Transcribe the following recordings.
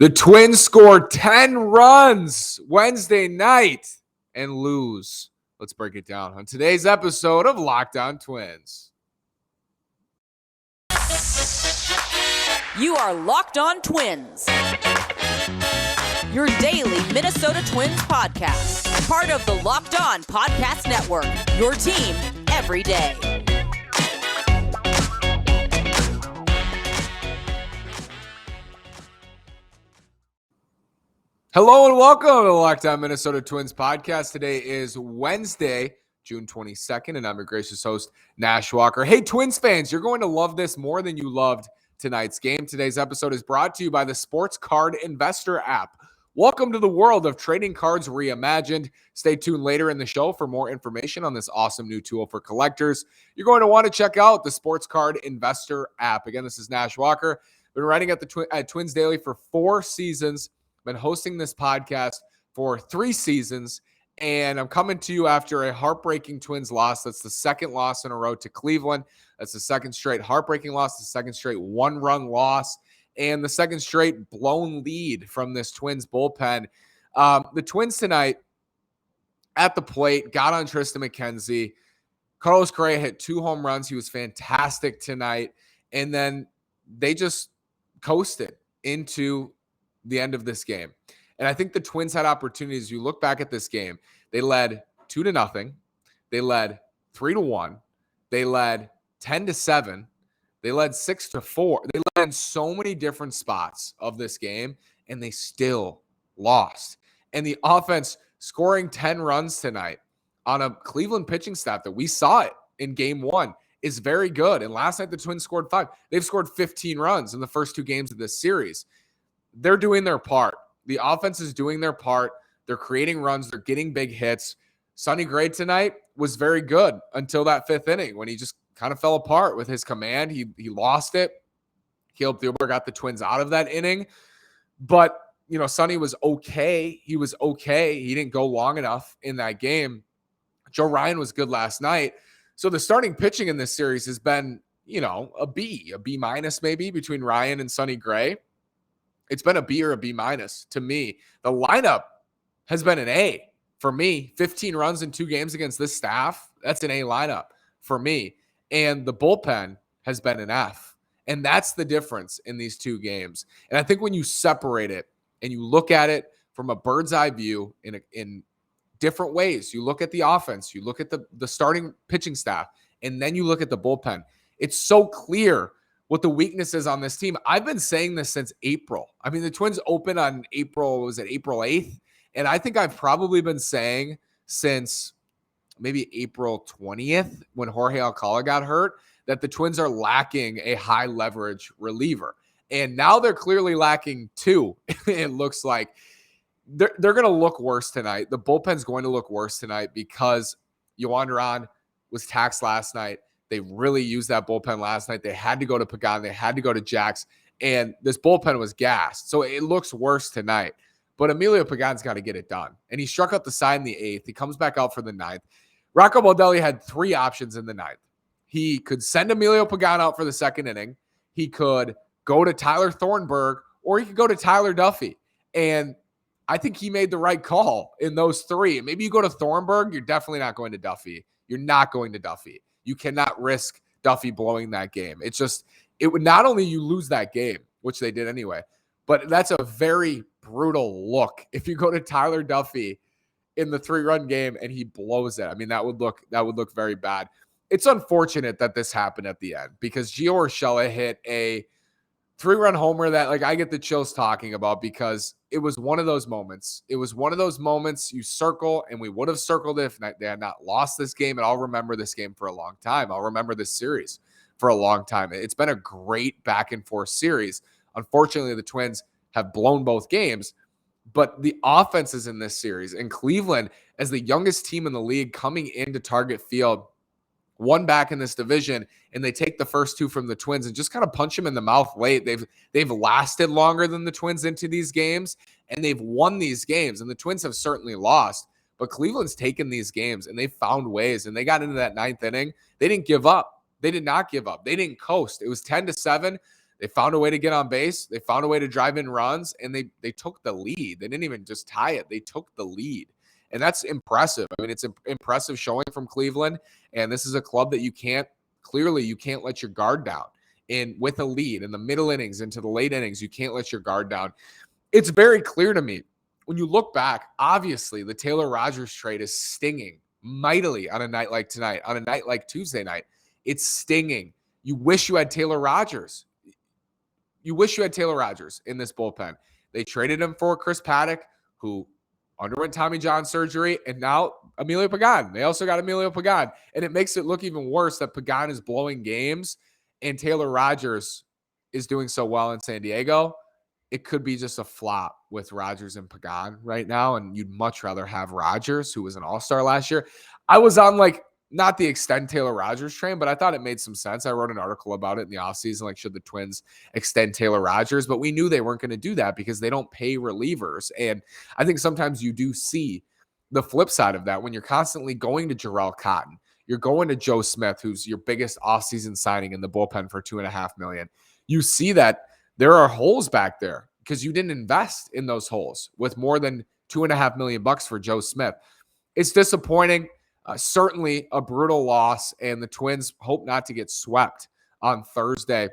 The Twins score 10 runs Wednesday night and lose. Let's break it down on today's episode of Locked On Twins. You are Locked On Twins, your daily Minnesota Twins podcast. Part of the Locked On Podcast Network, your team every day. Hello and welcome to the Locked On Minnesota Twins podcast. Today is Wednesday, June 22nd, and I'm your gracious host, Nash Walker. Hey, Twins fans, you're going to love this more than you loved tonight's game. Today's episode is brought to you by the Sports Card Investor app. Welcome to the world of trading cards reimagined. Stay tuned later in the show for more information on this awesome new tool for collectors. You're going to want to check out the Sports Card Investor app. Again, this is Nash Walker. Been writing at the Twins Daily for 4 seasons. Been hosting this podcast for 3 seasons, and I'm coming to you after a heartbreaking Twins loss. That's the second loss in a row to Cleveland. That's the second straight heartbreaking loss, the second straight one-run loss, and the second straight blown lead from this Twins bullpen. The Twins tonight at the plate got on Tristan McKenzie. Carlos Correa hit 2 home runs. He was fantastic tonight, and then they just coasted into the end of this game. And I think the Twins had opportunities. You look back at this game, they led 2-0. They led 3-1. They led 10-7. They led 6-4. They led in so many different spots of this game, and they still lost. And the offense scoring 10 runs tonight on a Cleveland pitching staff that we saw it in game 1 is very good. And last night the Twins scored 5. They've scored 15 runs in the first 2 games of this series. They're doing their part. The offense is doing their part. They're creating runs. They're getting big hits. Sonny Gray tonight was very good until that 5th inning when he just kind of fell apart with his command. He lost it. Caleb Thielber got the Twins out of that inning. But, you know, Sonny was okay. He was okay. He didn't go long enough in that game. Joe Ryan was good last night. So the starting pitching in this series has been, you know, a B minus maybe between Ryan and Sonny Gray. It's been a B or a B minus to me. The lineup has been an A for me. 15 runs in 2 games against this staff. That's an A lineup for me. And the bullpen has been an F. And that's the difference in these 2 games. And I think when you separate it and you look at it from a bird's eye view in different ways, you look at the offense, you look at the starting pitching staff, and then you look at the bullpen. It's so clear what the weakness is on this team. I've been saying this since April. I mean, the Twins opened on April 8th? And I think I've probably been saying since maybe April 20th when Jorge Alcala got hurt that the Twins are lacking a high leverage reliever. And now they're clearly lacking 2. It looks like they're going to look worse tonight. The bullpen's going to look worse tonight because Yohan Duran was taxed last night. They really used that bullpen last night. They had to go to Pagan. They had to go to Jax. And this bullpen was gassed. So it looks worse tonight. But Emilio Pagan's got to get it done. And he struck out the side in the 8th. He comes back out for the 9th. Rocco Baldelli had 3 options in the 9th. He could send Emilio Pagan out for the 2nd inning. He could go to Tyler Thornburg, or he could go to Tyler Duffy. And I think he made the right call in those 3. Maybe you go to Thornburg. You're definitely not going to Duffy. You're not going to Duffy. You cannot risk Duffy blowing that game. It's just, it would not only you lose that game, which they did anyway, but that's a very brutal look. If you go to Tyler Duffy in the 3-run game and he blows it, I mean, that would look very bad. It's unfortunate that this happened at the end because Gio Urshela hit a 3-run homer that, like, I get the chills talking about because it was one of those moments. It was one of those moments you circle, and we would have circled it if they had not lost this game, and I'll remember this game for a long time. I'll remember this series for a long time. It's been a great back-and-forth series. Unfortunately, the Twins have blown both games, but the offenses in this series, and Cleveland, as the youngest team in the league coming into Target Field, one back in this division, and they take the first 2 from the Twins and just kind of punch them in the mouth late. They've lasted longer than the Twins into these games, and they've won these games. And the Twins have certainly lost, but Cleveland's taken these games, and they've found ways. And they got into that 9th inning. They didn't give up. They did not give up. They didn't coast. It was 10-7. They found a way to get on base. They found a way to drive in runs, and they took the lead. They didn't even just tie it. They took the lead. And that's impressive. I mean, it's impressive showing from Cleveland. And this is a club that you can't let your guard down. And with a lead in the middle innings into the late innings, you can't let your guard down. It's very clear to me when you look back, obviously the Taylor Rogers trade is stinging mightily on a night like tonight, on a night like Tuesday night. It's stinging. You wish you had Taylor Rogers. You wish you had Taylor Rogers in this bullpen. They traded him for Chris Paddock, who underwent Tommy John surgery, and now Emilio Pagan. They also got Emilio Pagan. And it makes it look even worse that Pagan is blowing games and Taylor Rogers is doing so well in San Diego. It could be just a flop with Rogers and Pagan right now, and you'd much rather have Rogers, who was an all-star last year. I was on, not the extend Taylor Rogers train, but I thought it made some sense. I wrote an article about it in the offseason, should the Twins extend Taylor Rogers? But we knew they weren't going to do that because they don't pay relievers. And I think sometimes you do see the flip side of that when you're constantly going to Jarrell Cotton. You're going to Joe Smith, who's your biggest offseason signing in the bullpen for $2.5 million. You see that there are holes back there because you didn't invest in those holes with more than $2.5 million for Joe Smith. It's disappointing. Certainly a brutal loss, and the Twins hope not to get swept on Thursday.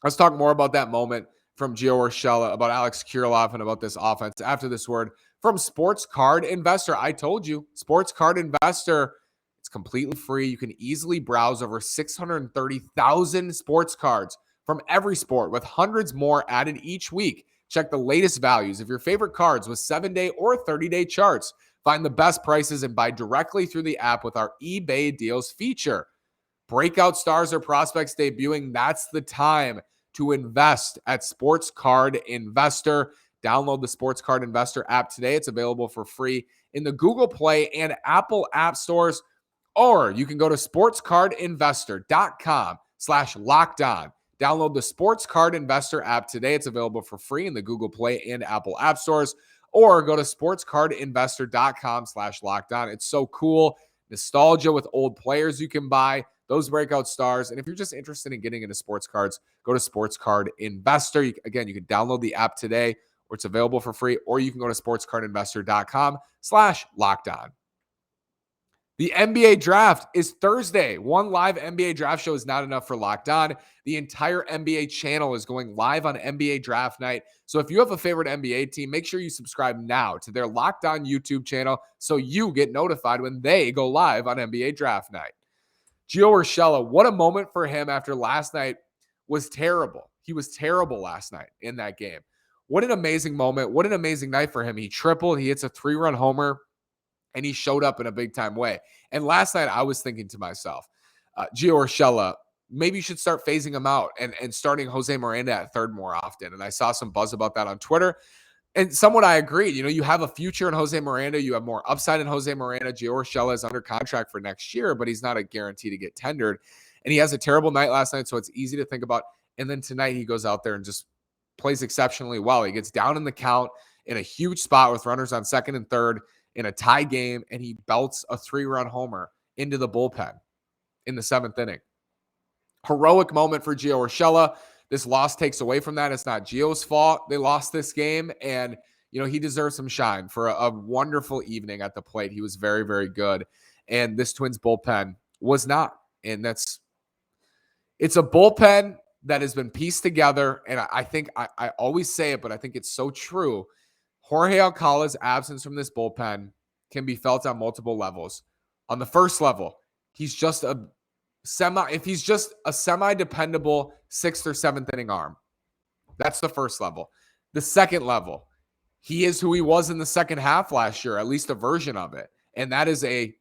Let's talk more about that moment from Gio Urshela, about Alex Kirilloff, and about this offense after this word from Sports Card Investor. I told you, Sports Card Investor, it's completely free. You can easily browse over 630,000 sports cards from every sport with hundreds more added each week. Check the latest values of your favorite cards with 7-day or 30-day charts. Find the best prices and buy directly through the app with our eBay deals feature. Breakout stars or prospects debuting, that's the time to invest at Sports Card Investor. Download the Sports Card Investor app today. It's available for free in the Google Play and Apple app stores, or you can go to sportscardinvestor.com/lockedon. Download the Sports Card Investor app today. It's available for free in the Google Play and Apple app stores, or go to sportscardinvestor.com/lockedon. It's so cool. Nostalgia with old players you can buy, those breakout stars. And if you're just interested in getting into sports cards, go to Sports Card Investor. You can download the app today, or it's available for free, or you can go to sportscardinvestor.com/lockedon. The NBA draft is Thursday. One live NBA draft show is not enough for Locked On. The entire NBA channel is going live on NBA draft night. So if you have a favorite NBA team, make sure you subscribe now to their Locked On YouTube channel so you get notified when they go live on NBA draft night. Gio Urshela, what a moment for him after last night was terrible. He was terrible last night in that game. What an amazing moment. What an amazing night for him. He tripled. He hits a 3-run homer. And he showed up in a big-time way. And last night, I was thinking to myself, Gio Urshela, maybe you should start phasing him out and starting Jose Miranda at third more often. And I saw some buzz about that on Twitter. And somewhat I agreed. You have a future in Jose Miranda. You have more upside in Jose Miranda. Gio Urshela is under contract for next year, but he's not a guarantee to get tendered. And he has a terrible night last night, so it's easy to think about. And then tonight, he goes out there and just plays exceptionally well. He gets down in the count in a huge spot with runners on second and third in a tie game, and he belts a 3-run homer into the bullpen in the 7th inning. Heroic moment for Gio Urshela. This loss takes away from that. It's not Gio's fault they lost this game, and he deserves some shine for a wonderful evening at the plate. He was very, very good, and this Twins bullpen was not. And it's a bullpen that has been pieced together, and I think I always say it, but I think it's so true. Jorge Alcala's absence from this bullpen can be felt on multiple levels. On the first level, he's just a semi-dependable 6th or 7th inning arm. That's the first level. The second level, he is who he was in the second half last year, at least a version of it. And that is a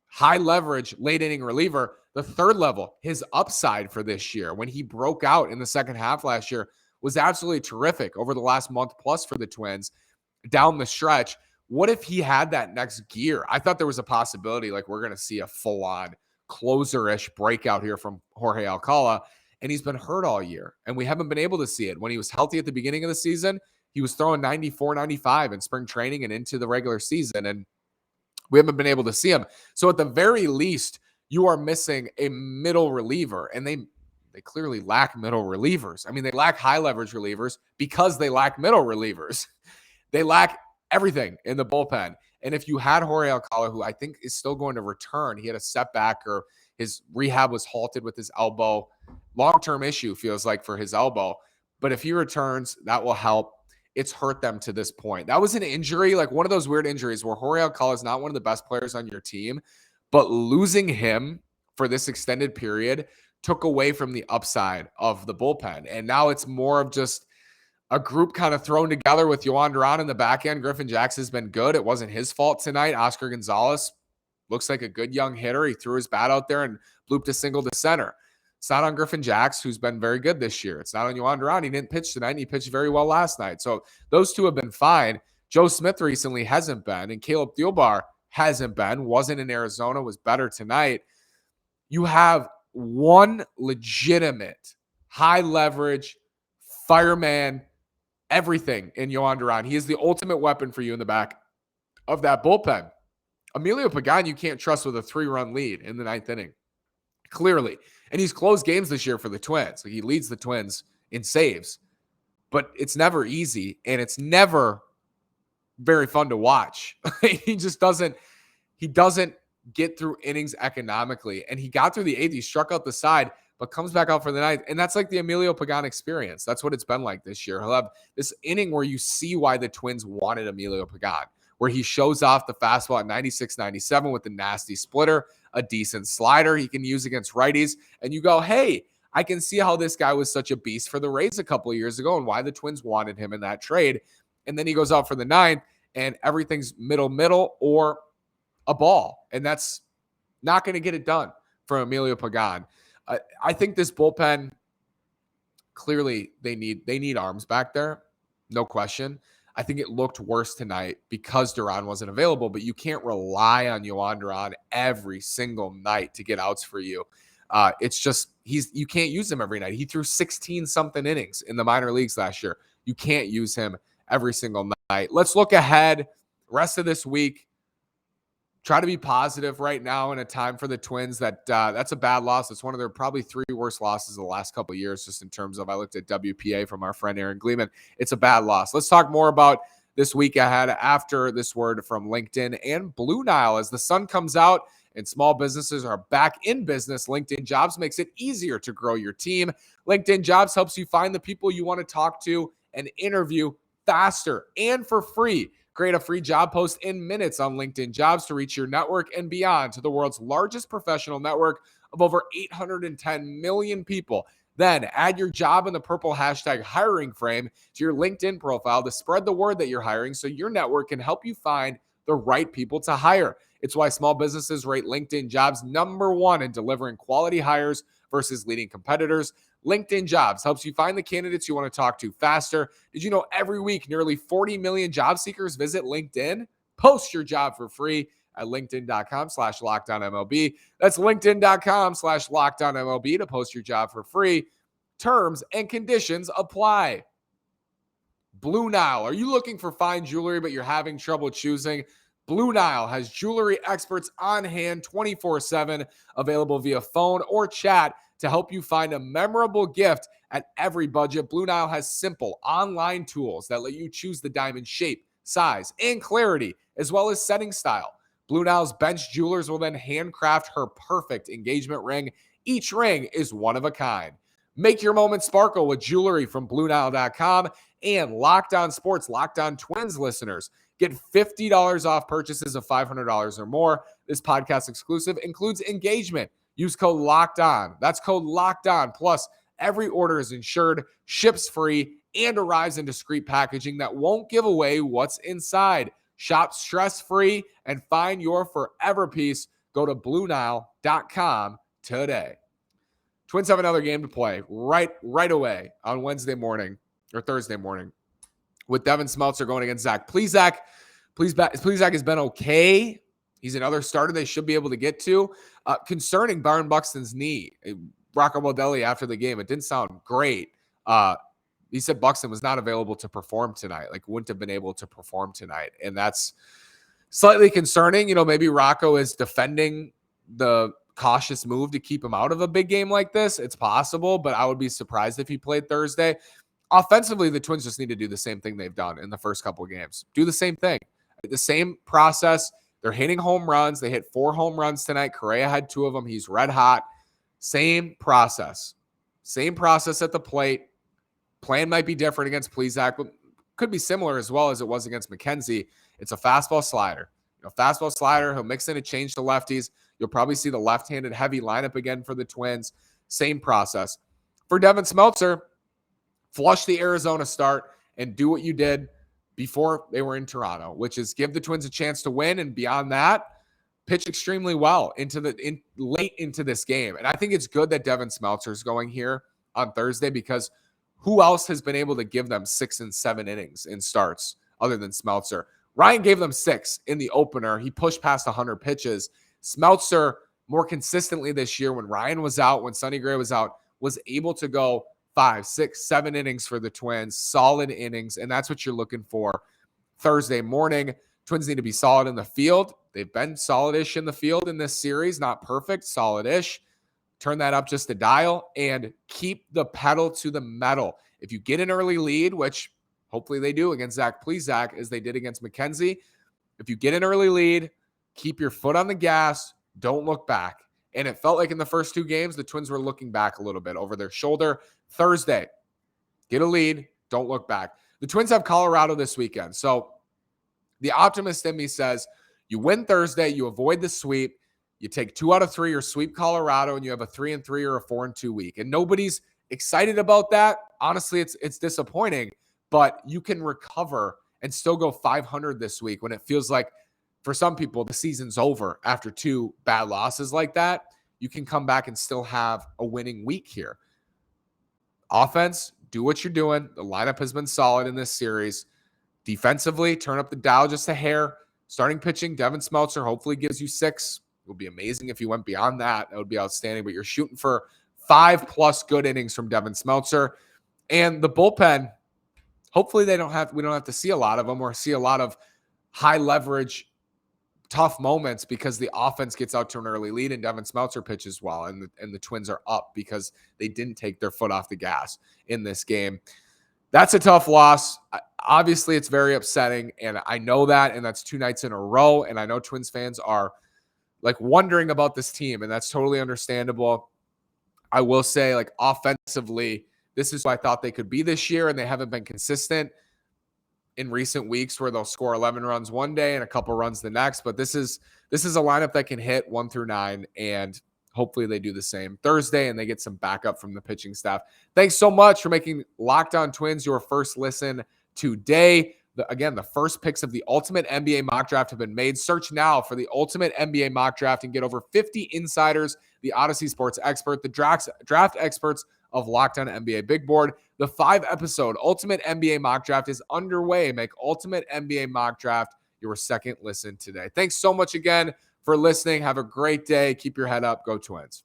high leverage late inning reliever. The third level, his upside for this year, when he broke out in the second half last year, was absolutely terrific over the last month plus for the Twins. Down the stretch, what if he had that next gear? I thought there was a possibility we're going to see a full-on closer-ish breakout here from Jorge Alcala, and he's been hurt all year, and we haven't been able to see it. When he was healthy at the beginning of the season, he was throwing 94, 95 in spring training and into the regular season, and we haven't been able to see him. So at the very least, you are missing a middle reliever, and they clearly lack middle relievers. I mean, they lack high leverage relievers because they lack middle relievers. They lack everything in the bullpen. And if you had Jorge Alcala, who I think is still going to return, he had a setback or his rehab was halted with his elbow. Long-term issue feels like for his elbow. But if he returns, that will help. It's hurt them to this point. That was an injury, like one of those weird injuries where Jorge Alcala is not one of the best players on your team, but losing him for this extended period took away from the upside of the bullpen. And now it's more of just a group kind of thrown together with Yohan Duran in the back end. Griffin Jax has been good. It wasn't his fault tonight. Oscar Gonzalez looks like a good young hitter. He threw his bat out there and blooped a single to center. It's not on Griffin Jax, who's been very good this year. It's not on Yohan Duran. He didn't pitch tonight, and he pitched very well last night. So those two have been fine. Joe Smith recently hasn't been, and Caleb Thielbar hasn't been. Wasn't in Arizona, was better tonight. You have one legitimate, high leverage, fireman, everything in Yohan Duran. He is the ultimate weapon for you in the back of that bullpen. Emilio Pagan, you can't trust with a 3-run lead in the 9th inning. Clearly. And he's closed games this year for the Twins. Like, he leads the Twins in saves. But it's never easy, and it's never very fun to watch. He doesn't get through innings economically. And he got through the 8th. He struck out the side, but comes back out for the 9th. And that's like the Emilio Pagan experience. That's what it's been like this year. He'll have this inning where you see why the Twins wanted Emilio Pagan, where he shows off the fastball at 96, 97 with the nasty splitter, a decent slider he can use against righties. And you go, hey, I can see how this guy was such a beast for the Rays a couple of years ago and why the Twins wanted him in that trade. And then he goes out for the 9th and everything's middle or a ball. And that's not going to get it done for Emilio Pagan. I think this bullpen, clearly they need arms back there. No question. I think it looked worse tonight because Duran wasn't available, but you can't rely on Yohan Duran every single night to get outs for you. It's just, you can't use him every night. He threw 16 something innings in the minor leagues last year. You can't use him every single night. Let's look ahead. Rest of this week, try to be positive right now in a time for the Twins that's a bad loss. It's one of their probably 3 worst losses of the last couple of years, just in terms of, I looked at WPA from our friend Aaron Gleeman. It's a bad loss. Let's talk more about this week ahead after this word from LinkedIn and Blue Nile. As the sun comes out and small businesses are back in business, LinkedIn Jobs makes it easier to grow your team. LinkedIn Jobs helps you find the people you want to talk to and interview faster and for free. Create a free job post in minutes on LinkedIn Jobs to reach your network and beyond to the world's largest professional network of over 810 million people. Then add your job in the purple hashtag hiring frame to your LinkedIn profile to spread the word that you're hiring so your network can help you find the right people to hire. It's why small businesses rate LinkedIn Jobs #1 in delivering quality hires versus leading competitors. LinkedIn Jobs helps you find the candidates you want to talk to faster. Did you know every week nearly 40 million job seekers visit LinkedIn? Post your job for free at linkedin.com/LockedOnMLB. That's linkedin.com/LockedOnMLB to post your job for free. Terms and conditions apply. Blue Nile. Are you looking for fine jewelry but you're having trouble choosing? Blue Nile has jewelry experts on hand 24/7, available via phone or chat to help you find a memorable gift at every budget. Blue Nile has simple online tools that let you choose the diamond shape, size, and clarity, as well as setting style. Blue Nile's bench jewelers will then handcraft her perfect engagement ring. Each ring is one of a kind. Make your moment sparkle with jewelry from BlueNile.com. And Locked On Sports, Locked On Twins listeners get $50 off purchases of $500 or more. This podcast exclusive includes engagement. Use code Locked On. That's code Locked On. Plus, every order is insured, ships free, and arrives in discreet packaging that won't give away what's inside. Shop stress-free and find your forever piece. Go to BlueNile.com today. Twins have another game to play right away on Wednesday morning or Thursday morning with Devin Smeltzer going against Zach Plesac. Plesac has been okay. He's another starter they should be able to get to. Concerning Byron Buxton's knee, Rocco Baldelli after the game, it didn't sound great. He said Buxton was not available to perform tonight, like wouldn't have been able to perform tonight. And that's slightly concerning. You know, maybe Rocco is defending the cautious move to keep him out of a big game like this. It's possible, but I would be surprised if he played Thursday. Offensively, the Twins just need to do the same thing they've done in the first couple of games. Do the same thing. The same process. They're hitting home runs. They hit 4 home runs tonight. Correa had 2 of them. He's red hot. Same process. Same process at the plate. Plan might be different against Plesac, but could be similar as well as it was against McKenzie. It's a fastball slider. Fastball slider. He'll mix in a change to lefties. You'll probably see the left-handed heavy lineup again for the Twins. Same process. For Devin Smeltzer, flush the Arizona start and do what you did before they were in Toronto, which is give the Twins a chance to win, and beyond that, pitch extremely well late into this game. And I think it's good that Devin Smeltzer is going here on Thursday, because who else has been able to give them 6 and 7 innings in starts other than Smeltzer? Ryan gave them 6 in the opener. He pushed past 100 pitches. Smeltzer, more consistently this year, when Ryan was out, when Sonny Gray was out, was able to go 5, 6, 7 innings for the Twins, solid innings, and that's what you're looking for Thursday morning. Twins need to be solid in the field. They've been solid-ish in the field in this series, not perfect, solid-ish. Turn that up just a dial and keep the pedal to the metal. If you get an early lead, which hopefully they do against Zach Plesac as they did against McKenzie, if you get an early lead, keep your foot on the gas, don't look back. And it felt like in the first 2 games, the Twins were looking back a little bit over their shoulder. Thursday, get a lead, don't look back. The Twins have Colorado this weekend. So the optimist in me says you win Thursday, you avoid the sweep, you take 2 out of 3 or sweep Colorado, and you have a 3-3 or a 4-2 week. And nobody's excited about that. Honestly, it's disappointing, but you can recover and still go 500 this week when it feels like, for some people, the season's over after 2 bad losses like that. You can come back and still have a winning week here. Offense, do what you're doing. The lineup has been solid in this series. Defensively, turn up the dial just a hair. Starting pitching, Devin Smeltzer hopefully gives you 6. It would be amazing if you went beyond that. That would be outstanding. But you're shooting for 5+ good innings from Devin Smeltzer. And the bullpen, hopefully we don't have to see a lot of them or see a lot of high leverage, tough moments, because the offense gets out to an early lead and Devin Smeltzer pitches well, and the Twins are up because they didn't take their foot off the gas in this game. That's a tough loss. Obviously, it's very upsetting, and I know that, and that's 2 nights in a row, and I know Twins fans are wondering about this team, and that's totally understandable. I will say, offensively, this is what I thought they could be this year, and they haven't been consistent in recent weeks, where they'll score 11 runs one day and a couple runs the next. But this is a lineup that can hit 1 through 9, and hopefully they do the same Thursday and they get some backup from the pitching staff. Thanks so much for making Locked On Twins your first listen today. Again, the first picks of the Ultimate NBA Mock Draft have been made. Search now for the Ultimate NBA Mock Draft and get over 50 insiders, the Odyssey Sports expert, the draft experts of Locked On NBA Big Board. The 5-episode Ultimate NBA Mock Draft is underway. Make Ultimate NBA Mock Draft your second listen today. Thanks so much again for listening. Have a great day. Keep your head up. Go Twins.